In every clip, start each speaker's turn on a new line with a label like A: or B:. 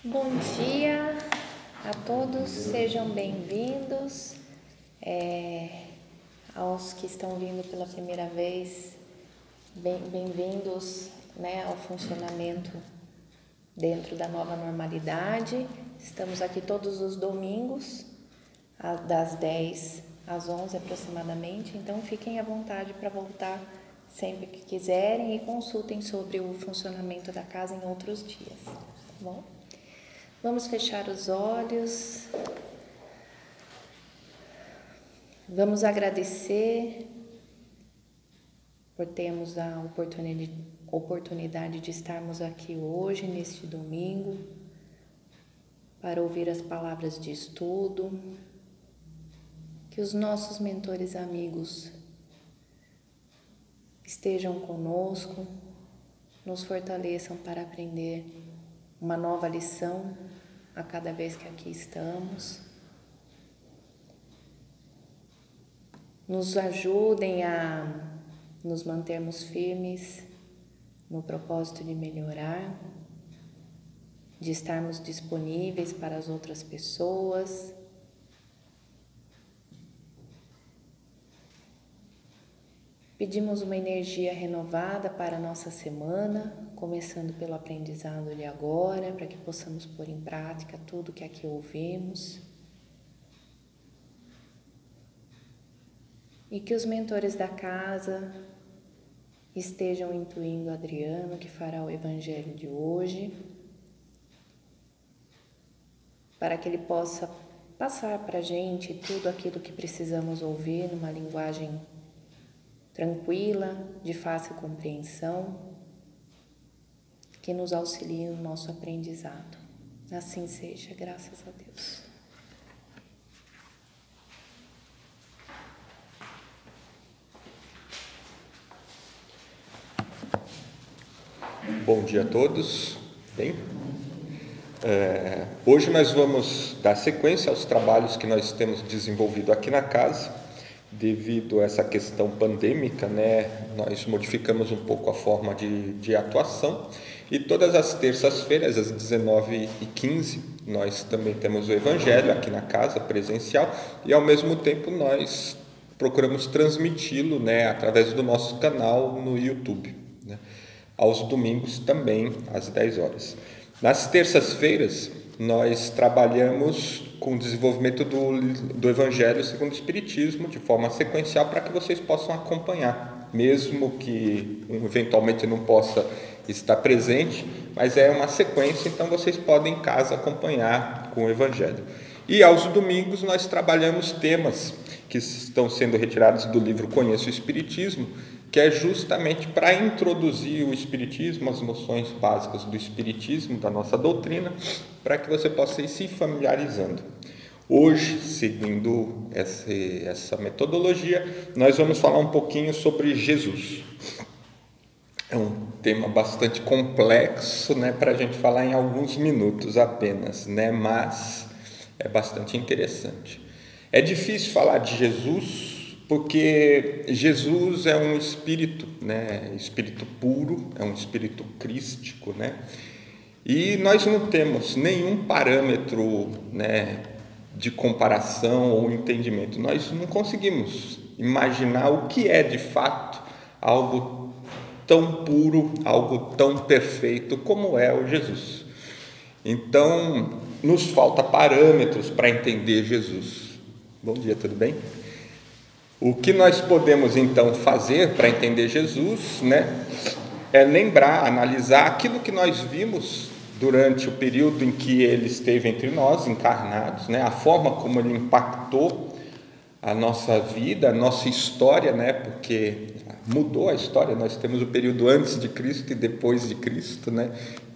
A: Bom dia a todos, sejam bem-vindos. Aos que estão vindo pela primeira vez, bem-vindos, ao funcionamento dentro da nova normalidade. Estamos aqui todos os domingos, das 10 às 11 aproximadamente, então fiquem à vontade para voltar sempre que quiserem e consultem sobre o funcionamento da casa em outros dias, tá bom? Vamos fechar os olhos, vamos agradecer por termos a oportunidade de estarmos aqui hoje, neste domingo, para ouvir as palavras de estudo, que os nossos mentores amigos estejam conosco, nos fortaleçam para aprender uma nova lição a cada vez que aqui estamos. Nos ajudem a nos mantermos firmes no propósito de melhorar, de estarmos disponíveis para as outras pessoas. Pedimos uma energia renovada para a nossa semana, começando pelo aprendizado de agora, para que possamos pôr em prática tudo que aqui ouvimos. E que os mentores da casa estejam intuindo Adriano, que fará o evangelho de hoje, para que ele possa passar para a gente tudo aquilo que precisamos ouvir numa linguagem tranquila, de fácil compreensão, que nos auxilie no nosso aprendizado. Assim seja, graças a Deus.
B: Bom dia a todos. Bem, hoje nós vamos dar sequência aos trabalhos que nós temos desenvolvido aqui na casa. Devido a essa questão pandêmica, nós modificamos um pouco a forma de atuação e todas as terças-feiras, às 19h15, nós também temos o Evangelho aqui na casa, presencial, e ao mesmo tempo nós procuramos transmiti-lo através do nosso canal no YouTube, aos domingos também, às 10 horas. Nas terças-feiras, nós trabalhamos com o desenvolvimento do Evangelho segundo o Espiritismo, de forma sequencial, para que vocês possam acompanhar, mesmo que eventualmente não possa estar presente, mas é uma sequência, então vocês podem em casa acompanhar com o Evangelho. E aos domingos nós trabalhamos temas que estão sendo retirados do livro Conheça o Espiritismo, que é justamente para introduzir o Espiritismo, as noções básicas do Espiritismo, da nossa doutrina, para que você possa ir se familiarizando. Hoje, seguindo essa metodologia, nós vamos falar um pouquinho sobre Jesus. É um tema bastante complexo, para a gente falar em alguns minutos apenas, mas é bastante interessante. É difícil falar de Jesus, porque Jesus é um espírito, espírito puro, é um espírito crístico, e nós não temos nenhum parâmetro, de comparação ou entendimento. Nós não conseguimos imaginar o que é de fato algo tão puro, algo tão perfeito como é o Jesus. Então, nos falta parâmetros para entender Jesus. Bom dia, tudo bem? O que nós podemos então fazer para entender Jesus, é lembrar, analisar aquilo que nós vimos durante o período em que ele esteve entre nós, encarnados, a forma como ele impactou a nossa vida, a nossa história, porque mudou a história. Nós temos o período antes de Cristo e depois de Cristo,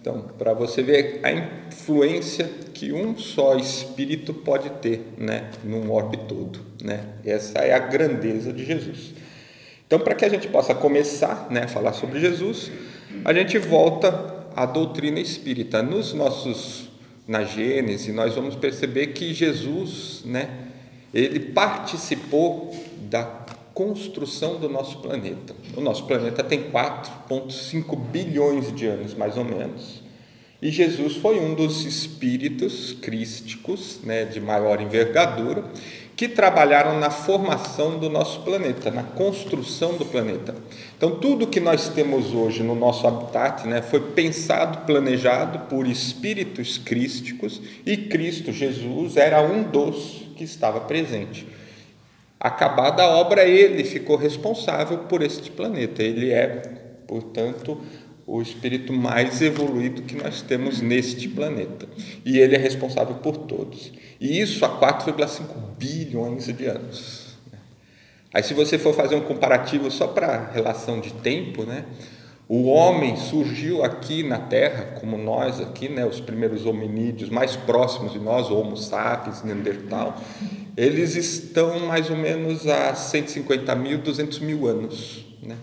B: Então, para você ver a influência que um só espírito pode ter, num orbe todo, Essa é a grandeza de Jesus. Então, para que a gente possa começar, a falar sobre Jesus, a gente volta à doutrina espírita. Na Gênese, nós vamos perceber que Jesus, ele participou da construção do nosso planeta. O nosso planeta tem 4,5 bilhões de anos, mais ou menos. E Jesus foi um dos espíritos crísticos, né, de maior envergadura, que trabalharam na formação do nosso planeta, na construção do planeta. Então, tudo que nós temos hoje no nosso habitat, né, foi pensado, planejado por espíritos crísticos, e Cristo, Jesus, era um dos que estava presente. Acabada a obra, ele ficou responsável por este planeta. Ele é, portanto, o espírito mais evoluído que nós temos neste planeta. E ele é responsável por todos. E isso há 4,5 bilhões de anos. Aí, se você for fazer um comparativo só para relação de tempo, né? O homem surgiu aqui na Terra, como nós aqui, né? Os primeiros hominídeos mais próximos de nós, Homo sapiens, Neandertal, eles estão mais ou menos a 150.000, 200.000 anos, né?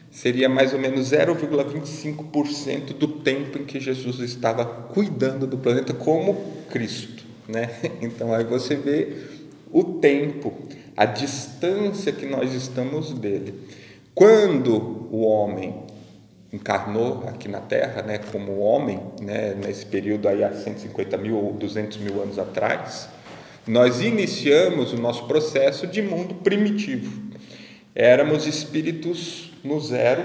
B: Seria mais ou menos 0,25% do tempo em que Jesus estava cuidando do planeta como Cristo, né? Então, aí você vê o tempo, a distância que nós estamos dele. Quando o homem encarnou aqui na Terra, né, como homem, né, nesse período aí há 150.000 ou 200.000 anos atrás, nós iniciamos o nosso processo de mundo primitivo. Éramos espíritos no zero,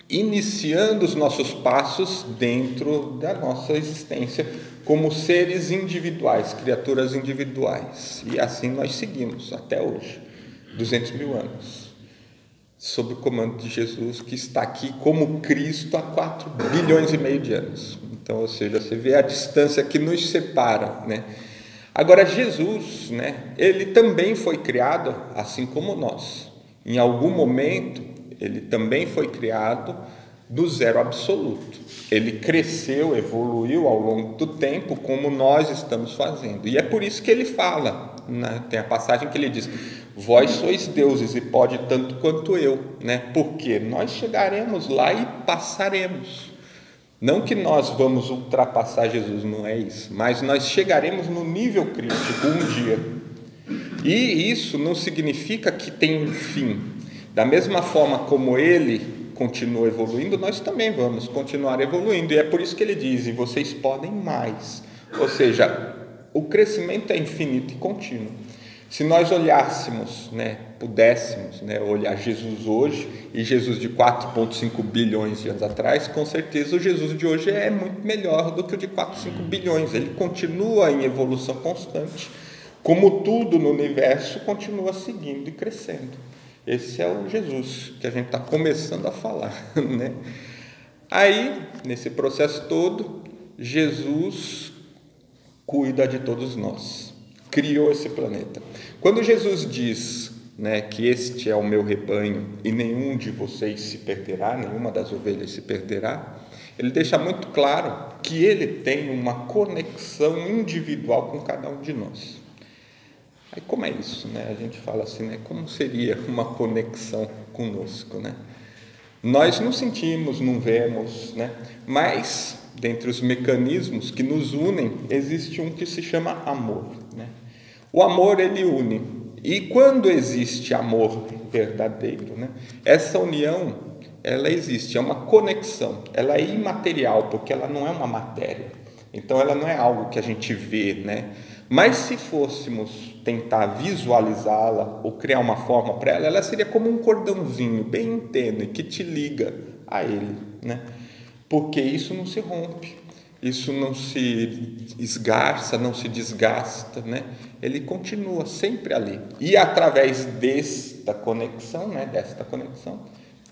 B: iniciando os nossos passos dentro da nossa existência como seres individuais, criaturas individuais. E assim nós seguimos até hoje, 200.000 anos, sob o comando de Jesus, que está aqui como Cristo há 4,5 bilhões de anos. Então, ou seja, você vê a distância que nos separa, né? Agora, Jesus, né, ele também foi criado assim como nós. Em algum momento, ele também foi criado do zero absoluto. Ele cresceu, evoluiu ao longo do tempo, como nós estamos fazendo. E é por isso que ele fala, né? Tem a passagem que ele diz: vós sois deuses e pode tanto quanto eu, né? Porque nós chegaremos lá e passaremos. Não que nós vamos ultrapassar Jesus, não é isso, mas nós chegaremos no nível crítico um dia. E isso não significa que tem um fim. Da mesma forma como ele continua evoluindo, nós também vamos continuar evoluindo. E é por isso que ele diz: e vocês podem mais. Ou seja, o crescimento é infinito e contínuo. Se nós olhássemos, né, pudéssemos, né, olhar Jesus hoje e Jesus de 4,5 bilhões de anos atrás, com certeza o Jesus de hoje é muito melhor do que o de 4,5 bilhões. Ele continua em evolução constante, como tudo no universo continua seguindo e crescendo. Esse é o Jesus que a gente está começando a falar, né? Aí, nesse processo todo, Jesus cuida de todos nós, criou esse planeta. Quando Jesus diz, né, que este é o meu rebanho e nenhum de vocês se perderá, nenhuma das ovelhas se perderá, ele deixa muito claro que ele tem uma conexão individual com cada um de nós. Aí como é isso, né? A gente fala assim, né? Como seria uma conexão conosco, né? Nós não sentimos, não vemos, né? Mas dentre os mecanismos que nos unem, existe um que se chama amor, né? O amor, ele une. E quando existe amor verdadeiro, né, essa união, ela existe, é uma conexão, ela é imaterial, porque ela não é uma matéria. Então, ela não é algo que a gente vê, né? Mas se fôssemos tentar visualizá-la ou criar uma forma para ela, ela seria como um cordãozinho bem tênue que te liga a ele, né? Porque isso não se rompe, isso não se esgarça, não se desgasta, né? Ele continua sempre ali. E através desta conexão, né? Desta conexão,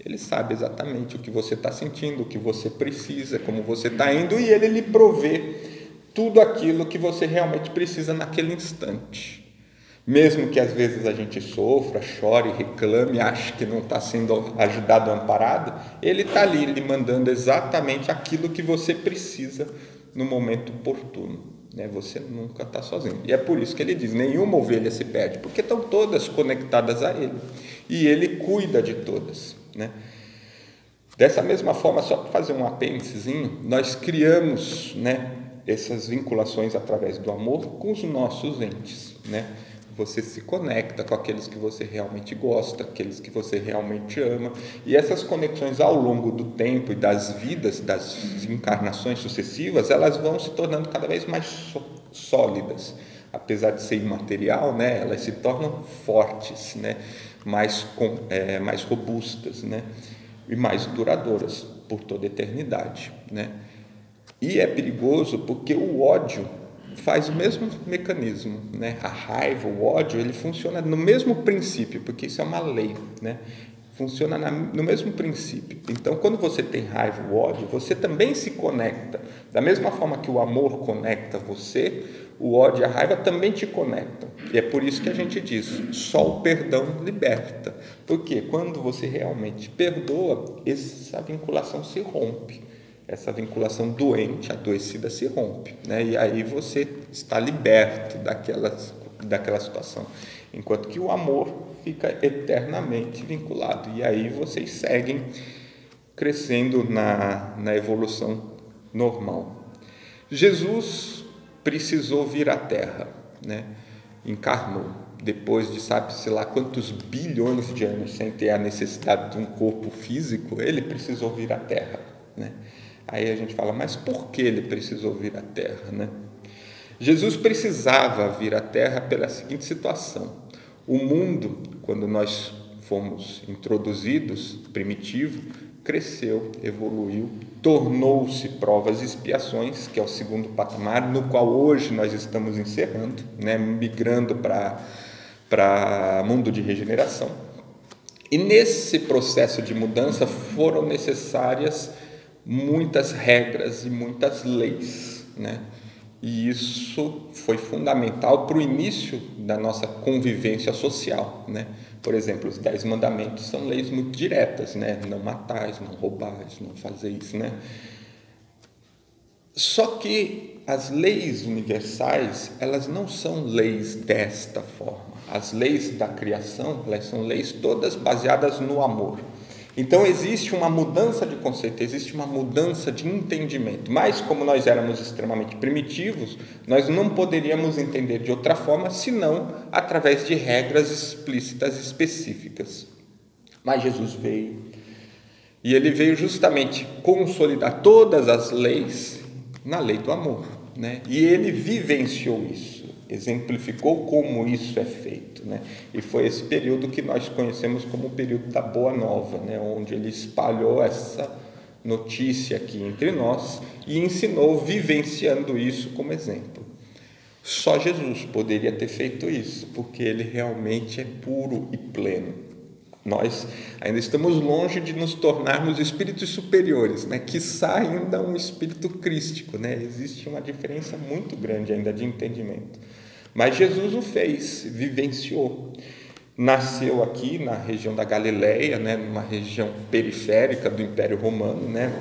B: ele sabe exatamente o que você está sentindo, o que você precisa, como você está indo, e ele lhe provê tudo aquilo que você realmente precisa naquele instante. Mesmo que às vezes a gente sofra, chore, reclame, ache que não está sendo ajudado, amparado, ele está ali lhe mandando exatamente aquilo que você precisa no momento oportuno, né? Você nunca está sozinho. E é por isso que ele diz: nenhuma ovelha se perde, porque estão todas conectadas a ele. E ele cuida de todas, né? Dessa mesma forma, só para fazer um apêndicezinho, nós criamos, né, essas vinculações através do amor com os nossos entes, né? Você se conecta com aqueles que você realmente gosta, aqueles que você realmente ama. E essas conexões ao longo do tempo e das vidas, das encarnações sucessivas, elas vão se tornando cada vez mais sólidas. Apesar de ser imaterial, né, elas se tornam fortes, né, mais robustas, né, e mais duradouras por toda a eternidade, né. E é perigoso porque o ódio faz o mesmo mecanismo, né? A raiva, o ódio, ele funciona no mesmo princípio, porque isso é uma lei, né? Funciona no mesmo princípio. Então, quando você tem raiva, o ódio, você também se conecta. Da mesma forma que o amor conecta você, o ódio e a raiva também te conectam. E é por isso que a gente diz, só o perdão liberta. Porque quando você realmente perdoa, essa vinculação se rompe. Essa vinculação doente, adoecida, se rompe, né? E aí você está liberto daquela situação. Enquanto que o amor fica eternamente vinculado. E aí vocês seguem crescendo na evolução normal. Jesus precisou vir à Terra, né? Encarnou. Depois de sabe-se lá quantos bilhões de anos sem ter a necessidade de um corpo físico, ele precisou vir à Terra, né? Aí a gente fala, mas por que ele precisou vir à Terra, né? Jesus precisava vir à Terra pela seguinte situação. O mundo, quando nós fomos introduzidos, primitivo, cresceu, evoluiu, tornou-se provas e expiações, que é o segundo patamar, no qual hoje nós estamos encerrando, né, migrando para mundo de regeneração. E nesse processo de mudança foram necessárias muitas regras e muitas leis, né? E isso foi fundamental para o início da nossa convivência social, né? Por exemplo, os 10 mandamentos são leis muito diretas, né? Não matais, não roubais, não fazer isso, né? Só que as leis universais, elas não são leis desta forma. As leis da criação, elas são leis todas baseadas no amor. Então existe uma mudança de conceito, existe uma mudança de entendimento, mas como nós éramos extremamente primitivos, nós não poderíamos entender de outra forma, senão através de regras explícitas específicas. Mas Jesus veio, e ele veio justamente consolidar todas as leis na lei do amor, né? E ele vivenciou isso, exemplificou como isso é feito, né? E foi esse período que nós conhecemos como o período da Boa Nova, né? Onde ele espalhou essa notícia aqui entre nós e ensinou vivenciando isso como exemplo. Só Jesus poderia ter feito isso, porque ele realmente é puro e pleno. Nós ainda estamos longe de nos tornarmos espíritos superiores, né? Quiçá ainda um espírito crístico, né? Existe uma diferença muito grande ainda de entendimento. Mas Jesus o fez, vivenciou. Nasceu aqui na região da Galileia, né? Numa região periférica do Império Romano, né?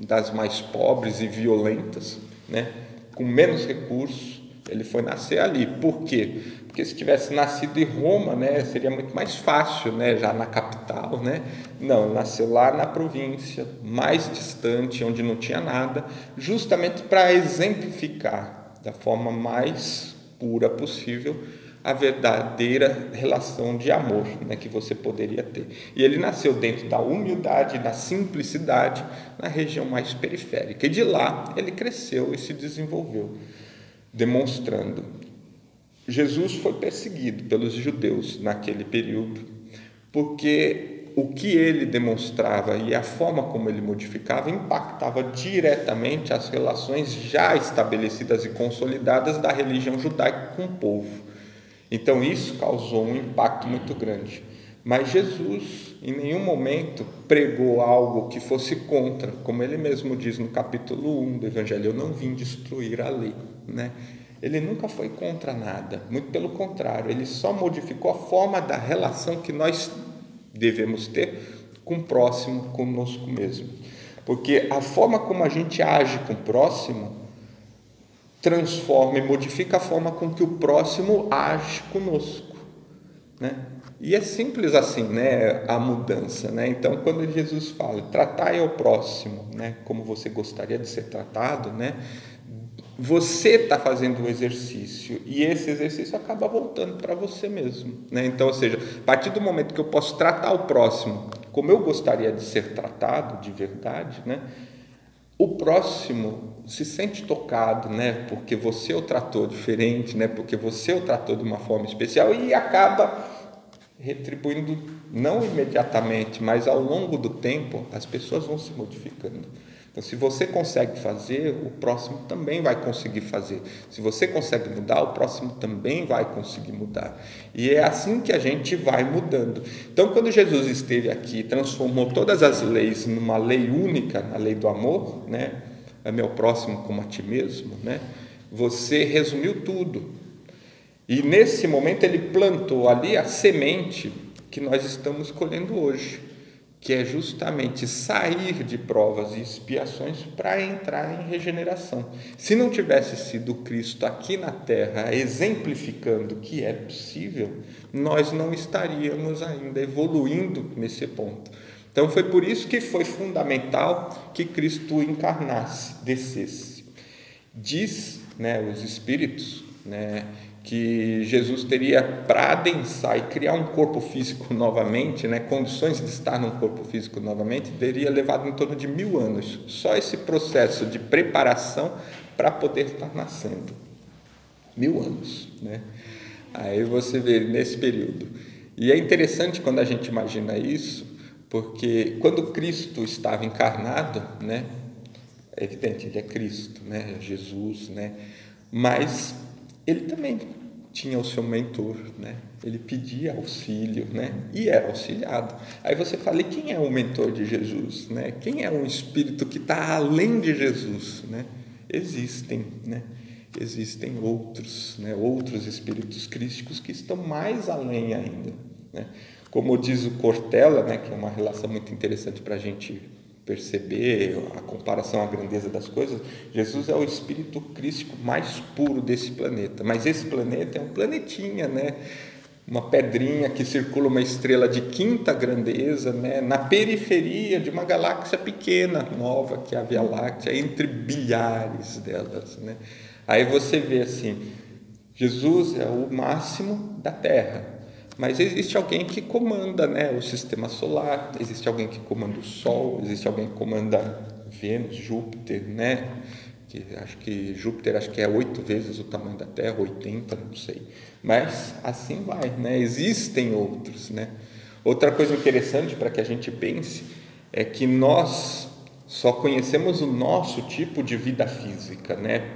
B: Das mais pobres e violentas, né? Com menos recursos, ele foi nascer ali. Por quê? Porque se tivesse nascido em Roma, né, seria muito mais fácil, né, já na capital, né? Não, nasceu lá na província, mais distante, onde não tinha nada, justamente para exemplificar da forma mais pura possível a verdadeira relação de amor, né, que você poderia ter. E ele nasceu dentro da humildade, da simplicidade, na região mais periférica. E de lá ele cresceu e se desenvolveu, demonstrando. Jesus foi perseguido pelos judeus naquele período, porque o que ele demonstrava e a forma como ele modificava impactava diretamente as relações já estabelecidas e consolidadas da religião judaica com o povo. Então isso causou um impacto muito grande. Mas Jesus, em nenhum momento, pregou algo que fosse contra, como ele mesmo diz no capítulo 1 do Evangelho, eu não vim destruir a lei, né? Ele nunca foi contra nada, muito pelo contrário, ele só modificou a forma da relação que nós devemos ter com o próximo, conosco mesmo. Porque a forma como a gente age com o próximo transforma e modifica a forma com que o próximo age conosco, né? E é simples assim, né, a mudança, né? Então, quando Jesus fala, tratai ao próximo, né, como você gostaria de ser tratado, né? você está fazendo o exercício e esse exercício acaba voltando para você mesmo, né? Então, ou seja, a partir do momento que eu posso tratar o próximo como eu gostaria de ser tratado de verdade, né? O próximo se sente tocado, né? Porque você o tratou diferente, né? Porque você o tratou de uma forma especial e acaba retribuindo, não imediatamente, mas ao longo do tempo, as pessoas vão se modificando. Então, se você consegue fazer, o próximo também vai conseguir fazer. Se você consegue mudar, o próximo também vai conseguir mudar. E é assim que a gente vai mudando. Então, quando Jesus esteve aqui, transformou todas as leis numa lei única, na lei do amor, né? Ame ao próximo como a ti mesmo, né? Você resumiu tudo. E nesse momento ele plantou ali a semente que nós estamos colhendo hoje, que é justamente sair de provas e expiações para entrar em regeneração. Se não tivesse sido Cristo aqui na Terra exemplificando que é possível, nós não estaríamos ainda evoluindo nesse ponto. Então foi por isso que foi fundamental que Cristo encarnasse, descesse. Diz, né, os Espíritos, né, que Jesus teria, para adensar e criar um corpo físico novamente, né, condições de estar num corpo físico novamente, teria levado em torno de 1000 anos. Só esse processo de preparação para poder estar nascendo. 1000 anos, né? Aí você vê nesse período. E é interessante quando a gente imagina isso, porque quando Cristo estava encarnado, né, é evidente, ele é Cristo, né, Jesus, né, mas ele também tinha o seu mentor, né? Ele pedia auxílio, né? E era auxiliado. Aí você fala, e quem é o mentor de Jesus, né? Quem é um espírito que está além de Jesus, né? Existem, né? Existem outros, né? Outros espíritos crísticos que estão mais além ainda, né? Como diz o Cortella, né? Que é uma relação muito interessante para a gente perceber a comparação à grandeza das coisas. Jesus é o espírito crístico mais puro desse planeta, mas esse planeta é um planetinha, né? Uma pedrinha que circula uma estrela de quinta grandeza, né? Na periferia de uma galáxia pequena, nova, que é a Via Láctea, entre bilhares delas, né? Aí você vê assim, Jesus é o máximo da Terra, mas existe alguém que comanda, né, o sistema solar, existe alguém que comanda o Sol, existe alguém que comanda Vênus, Júpiter, né? Júpiter é 8 vezes o tamanho da Terra, 80, não sei. Mas assim vai, né? Existem outros, né? Outra coisa interessante para que a gente pense é que nós só conhecemos o nosso tipo de vida física, né?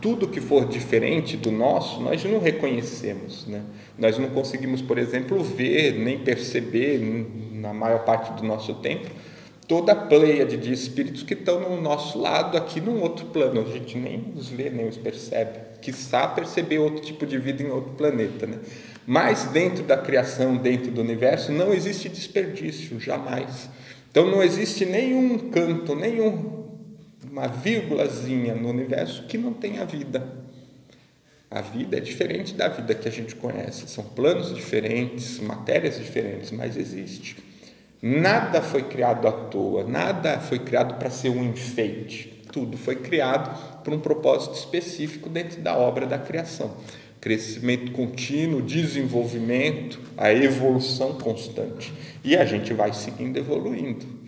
B: Tudo que for diferente do nosso, nós não reconhecemos, né? Nós não conseguimos, por exemplo, ver, nem perceber, na maior parte do nosso tempo, toda a pleiade de espíritos que estão no nosso lado, aqui num outro plano. A gente nem os vê, nem os percebe. Quiçá perceber outro tipo de vida em outro planeta, né? Mas dentro da criação, dentro do universo, não existe desperdício, jamais. Então não existe nenhum canto, uma vírgulazinha no universo que não tenha vida. A vida é diferente da vida que a gente conhece, são planos diferentes, matérias diferentes, mas existe. Nada foi criado à toa, nada foi criado para ser um enfeite, tudo foi criado por um propósito específico dentro da obra da criação. Crescimento contínuo, desenvolvimento, a evolução constante, e a gente vai seguindo evoluindo.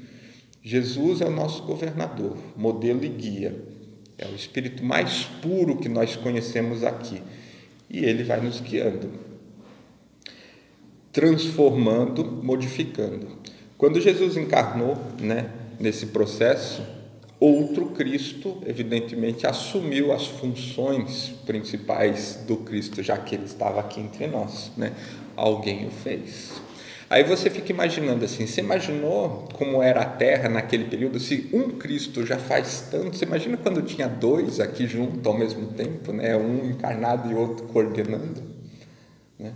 B: Jesus é o nosso governador, modelo e guia. É o espírito mais puro que nós conhecemos aqui. E ele vai nos guiando, transformando, modificando. Quando Jesus encarnou, né, nesse processo, outro Cristo, evidentemente, assumiu as funções principais do Cristo, já que ele estava aqui entre nós, né? Alguém o fez. Aí você fica imaginando assim, você imaginou como era a Terra naquele período? Se um Cristo já faz tanto, você imagina quando tinha 2 aqui junto ao mesmo tempo, né? Um encarnado e outro coordenando, né?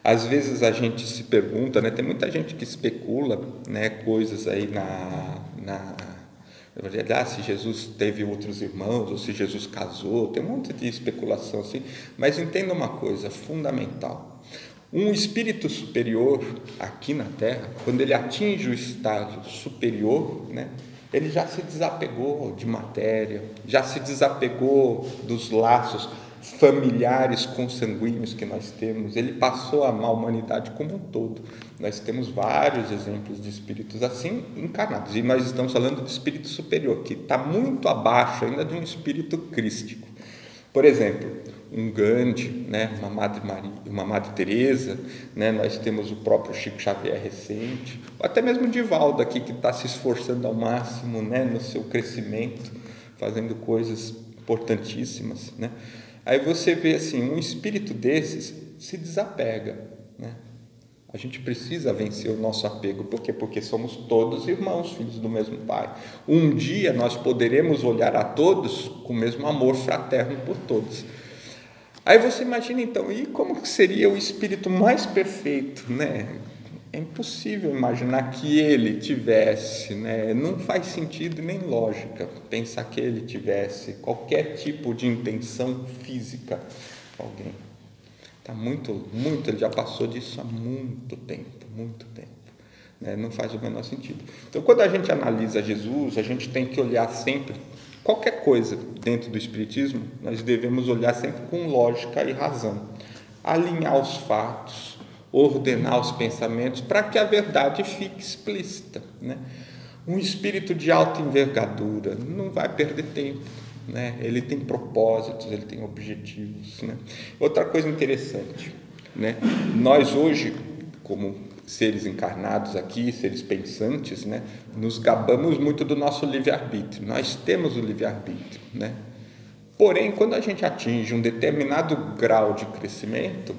B: Às vezes a gente se pergunta, né? Tem muita gente que especula, né, coisas aí se Jesus teve outros irmãos, ou se Jesus casou, tem um monte de especulação assim, mas entenda uma coisa fundamental. Um espírito superior aqui na Terra, quando ele atinge o estágio superior, né, Ele já se desapegou de matéria, já se desapegou dos laços familiares consanguíneos que nós temos. Ele passou a amar a humanidade como um todo. Nós temos vários exemplos de espíritos assim encarnados, e nós estamos falando de espírito superior, que está muito abaixo ainda de um espírito crístico. Por exemplo, um Gandhi, né, uma Madre Maria, uma Madre Teresa, né, nós temos o próprio Chico Xavier recente, ou até mesmo o Divaldo aqui, que está se esforçando ao máximo, né, no seu crescimento, fazendo coisas importantíssimas, né? Aí você vê assim, um espírito desses se desapega, né? A gente precisa vencer o nosso apego. Por quê? Porque somos todos irmãos, filhos do mesmo Pai. Um dia nós poderemos olhar a todos com o mesmo amor fraterno por todos. Aí você imagina então, e como seria o espírito mais perfeito, né? É impossível imaginar que ele tivesse, né? Não faz sentido nem lógica pensar que ele tivesse qualquer tipo de intenção física com alguém. Está muito, ele já passou disso há muito tempo, né? Não faz o menor sentido. Então, quando a gente analisa Jesus, a gente tem que olhar sempre, qualquer coisa dentro do Espiritismo, nós devemos olhar sempre com lógica e razão, alinhar os fatos, ordenar os pensamentos, para que a verdade fique explícita, né? Um espírito de alta envergadura não vai perder tempo, né? Ele tem propósitos, ele tem objetivos, né? Outra coisa interessante, né? Nós hoje, como seres encarnados aqui, seres pensantes, né, nos gabamos muito do nosso livre-arbítrio. Nós temos o livre-arbítrio, né? Porém, quando a gente atinge um determinado grau de crescimento,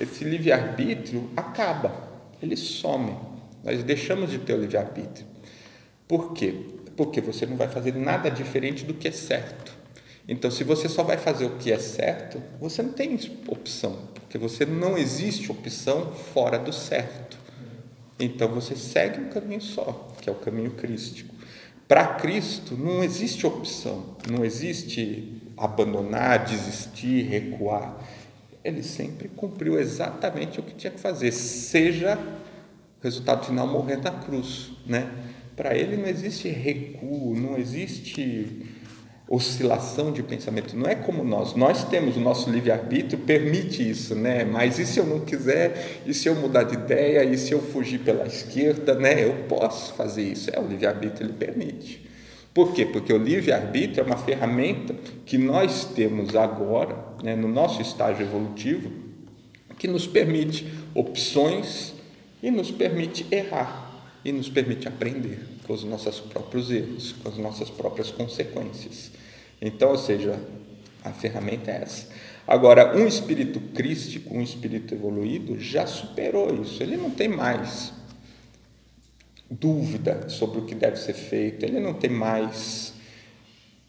B: esse livre-arbítrio acaba, ele some. Nós deixamos de ter o livre-arbítrio. Por quê? Porque você não vai fazer nada diferente do que é certo. Então, se você só vai fazer o que é certo, você não tem opção, porque você não existe opção fora do certo. Então, você segue um caminho só, que é o caminho crístico. Para Cristo, não existe opção, não existe abandonar, desistir, recuar. Ele sempre cumpriu exatamente o que tinha que fazer, seja o resultado final morrer na cruz, né? Para ele não existe recuo, não existe oscilação de pensamento. Não é como nós temos o nosso livre-arbítrio, permite isso, né? Mas e se eu não quiser? E se eu mudar de ideia? E se eu fugir pela esquerda, né? Eu posso fazer isso, o livre-arbítrio, ele permite. Por quê? Porque o livre-arbítrio é uma ferramenta que nós temos agora, né, no nosso estágio evolutivo, que nos permite opções e nos permite errar e nos permite aprender com os nossos próprios erros, com as nossas próprias consequências. Então, ou seja, a ferramenta é essa. Agora, um espírito crístico, um espírito evoluído, já superou isso. Ele não tem mais dúvida sobre o que deve ser feito, ele não tem mais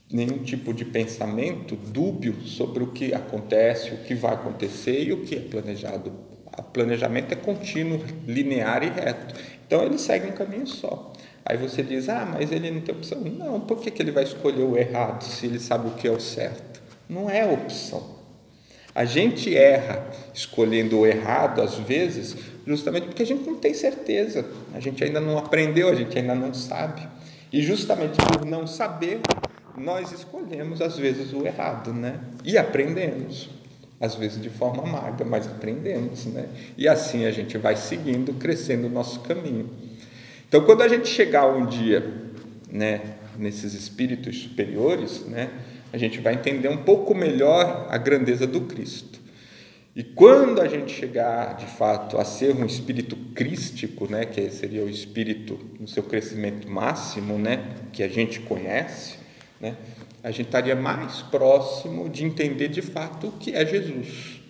B: nenhum tipo de pensamento dúbio sobre o que acontece, o que vai acontecer e o que é planejado. O planejamento é contínuo, linear e reto. Então, ele segue um caminho só. Aí você diz, mas ele não tem opção. Não, por que ele vai escolher o errado se ele sabe o que é o certo? Não é opção. A gente erra escolhendo o errado, às vezes, justamente porque a gente não tem certeza. A gente ainda não aprendeu, a gente ainda não sabe. E justamente por não saber, nós escolhemos, às vezes, o errado, né? E aprendemos. Às vezes de forma amarga, mas aprendemos, né? E assim a gente vai seguindo, crescendo o nosso caminho. Então, quando a gente chegar um dia, né, nesses espíritos superiores, né, a gente vai entender um pouco melhor a grandeza do Cristo. E quando a gente chegar, de fato, a ser um espírito crístico, né, que seria o espírito no seu crescimento máximo, né, que a gente conhece, né, a gente estaria mais próximo de entender, de fato, o que é Jesus,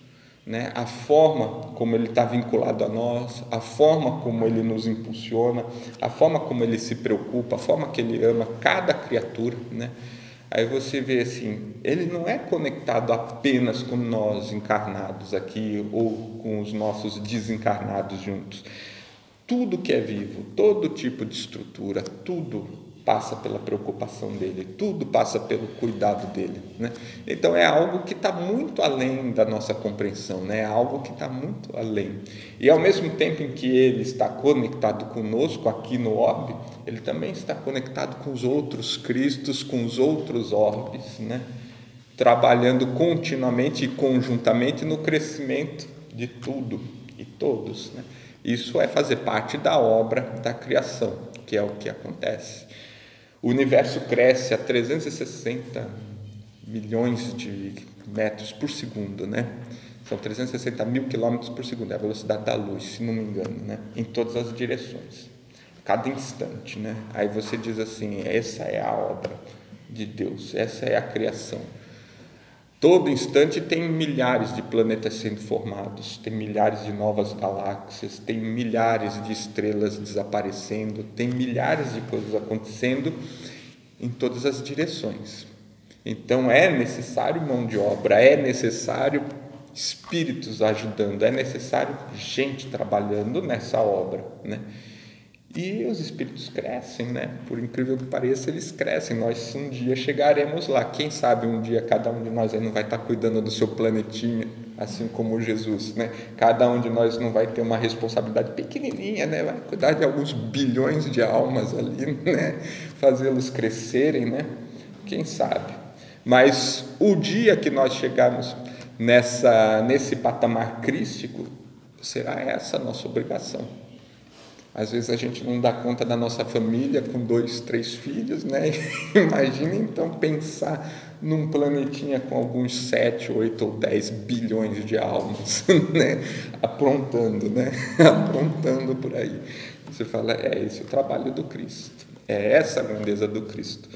B: né? A forma como ele está vinculado a nós, a forma como ele nos impulsiona, a forma como ele se preocupa, a forma que ele ama cada criatura, né? Aí você vê assim, ele não é conectado apenas com nós encarnados aqui ou com os nossos desencarnados juntos. Tudo que é vivo, todo tipo de estrutura, tudo passa pela preocupação dele, tudo passa pelo cuidado dele, né? Então é algo que está muito além da nossa compreensão, né? É algo que está muito além. E ao mesmo tempo em que ele está conectado conosco aqui no orbe, ele também está conectado com os outros Cristos, com os outros orbes, né? Trabalhando continuamente e conjuntamente no crescimento de tudo e todos, né? Isso é fazer parte da obra da criação, que é o que acontece. O universo cresce a 360 milhões de metros por segundo, né? São 360 mil quilômetros por segundo, é a velocidade da luz, se não me engano, né? Em todas as direções, cada instante, né? Aí você diz assim, essa é a obra de Deus, essa é a criação. Todo instante tem milhares de planetas sendo formados, tem milhares de novas galáxias, tem milhares de estrelas desaparecendo, tem milhares de coisas acontecendo em todas as direções. Então é necessário mão de obra, é necessário espíritos ajudando, é necessário gente trabalhando nessa obra, né? E os espíritos crescem, né? Por incrível que pareça, eles crescem. Nós um dia chegaremos lá. Quem sabe um dia cada um de nós aí não vai estar cuidando do seu planetinha, assim como Jesus, né? Cada um de nós não vai ter uma responsabilidade pequenininha, né? Vai cuidar de alguns bilhões de almas ali, né? Fazê-los crescerem, né? Quem sabe? Mas o dia que nós chegarmos nesse patamar crístico, será essa a nossa obrigação. Às vezes a gente não dá conta da nossa família com 2, 3 filhos, né? Imagina então pensar num planetinha com alguns 7, 8 ou 10 bilhões de almas, né? Aprontando, né? Aprontando por aí. Você fala, é esse o trabalho do Cristo, é essa a grandeza do Cristo.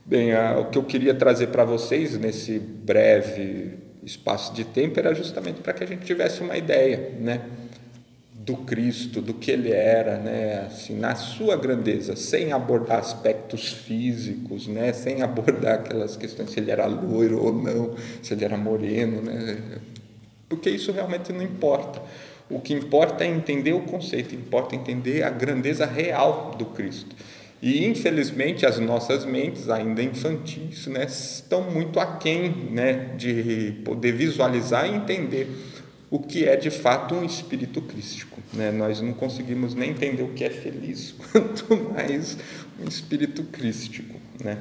B: Bem, o que eu queria trazer para vocês nesse breve espaço de tempo era justamente para que a gente tivesse uma ideia, né? Do Cristo, do que ele era, né, assim, na sua grandeza, sem abordar aspectos físicos, né, sem abordar aquelas questões se ele era loiro ou não, se ele era moreno, né, porque isso realmente não importa. O que importa é entender o conceito, importa entender a grandeza real do Cristo. E infelizmente as nossas mentes, ainda infantis, né, estão muito aquém, né, de poder visualizar e entender o que é de fato um espírito crístico, né? Nós não conseguimos nem entender o que é feliz, quanto mais um espírito crístico, né?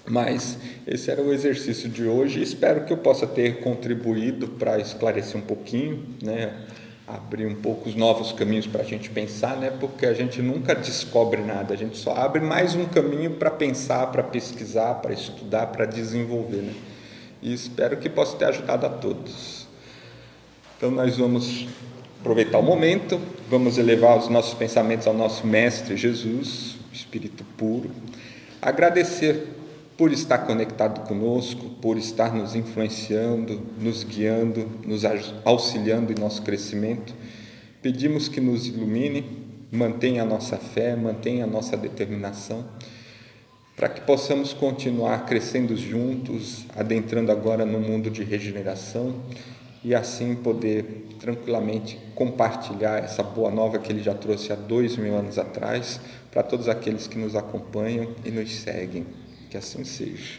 B: Mas esse era o exercício de hoje. Espero que eu possa ter contribuído para esclarecer um pouquinho, né? Abrir um pouco os novos caminhos para a gente pensar, né? Porque a gente nunca descobre nada, a gente só abre mais um caminho para pensar, para pesquisar, para estudar, para desenvolver, né? E espero que possa ter ajudado a todos. Então nós vamos aproveitar o momento, vamos elevar os nossos pensamentos ao nosso Mestre Jesus, Espírito puro, agradecer por estar conectado conosco, por estar nos influenciando, nos guiando, nos auxiliando em nosso crescimento. Pedimos que nos ilumine, mantenha a nossa fé, mantenha a nossa determinação, para que possamos continuar crescendo juntos, adentrando agora no mundo de regeneração, e assim poder tranquilamente compartilhar essa boa nova que ele já trouxe há 2000 anos atrás para todos aqueles que nos acompanham e nos seguem. Que assim seja.